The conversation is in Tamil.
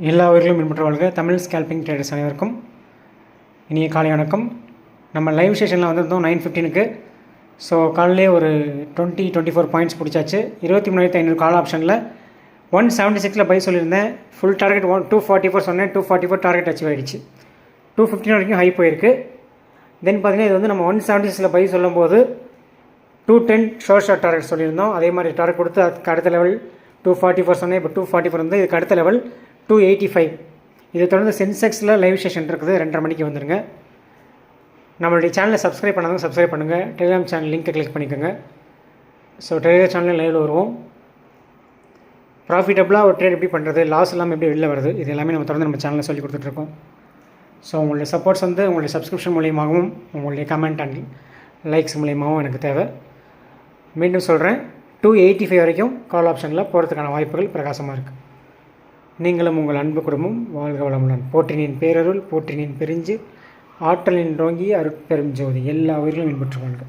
எல்லா உயிர்களும் பின்பற்ற வாழ்க. தமிழ் ஸ்கேல்பிங் ட்ரேடர்ஸ் அனைவருக்கும் இனிய காலை வணக்கம். நம்ம லைவ் செஷனில் வந்திருந்தோம் 9:15க்கு. ஸோ காலையிலே ஒரு 24 பாயிண்ட்ஸ் பிடிச்சாச்சு. 23,500 கால் ஆப்ஷனில் 176 பை சொல்லியிருந்தேன். ஃபுல் டார்கெட் 244 சொன்னேன். 244 டார்கெட் அச்சீவ் ஆகிடுச்சு. 215 வரைக்கும் ஹை போயிருக்கு. தென் பார்த்தீங்கன்னா இது வந்து நம்ம 176 பை சொல்லும்போது 210 ஷார்ட் டார்கெட் சொல்லியிருந்தோம். அதே மாதிரி டார்கெட் கொடுத்து அதுக்கு அடுத்த லெவல் 244 சொன்னேன். இப்போ 244 வந்து இதுக்கு அடுத்த லெவல் 285. இதை தொடர்ந்து சென்செக்ஸில் லைவ் செஷன் இருக்குது. 2:30 மணிக்கு வந்துடுங்க. நம்மளுடைய சேனலை சப்ஸ்கிரைப் பண்ணாதவங்க சப்ஸ்கிரைப் பண்ணுங்கள். டெலிகிராம் சேனல் லிங்க்கை கிளிக் பண்ணிக்கோங்க. ஸோ டெலிகிராம் சேனலில் லைவில் வருவோம். ப்ராஃபிட்டபுளாக ஒரு ட்ரேட் எப்படி பண்ணுறது, லாஸ் இல்லாமல் எப்படி வெளில வருது, இது எல்லாமே நம்ம தொடர்ந்து நம்ம சேனலில் சொல்லி கொடுத்துட்ருக்கோம். ஸோ உங்களுடைய சப்போர்ட்ஸ் வந்து உங்களுடைய சப்ஸ்கிரிப்ஷன் மூலியமாகவும் உங்களுடைய கமெண்ட் அண்ட் லைக்ஸ் மூலியமாகவும் எனக்கு தேவை. மீண்டும் சொல்கிறேன், 285 வரைக்கும் கால் ஆப்ஷனில் போகிறதுக்கான வாய்ப்புகள் பிரகாசமாக இருக்குது. நீங்களும் உங்கள் அன்பு குடும்பம் வாழ்க வளமுடன். போற்றினின் பேரருள் போற்றினின் பெருஞ்சு ஆற்றலின் ரோங்கி அருட்பெரும் ஜோதி எல்லா உயிர்களும் பின்பற்றுவாங்க.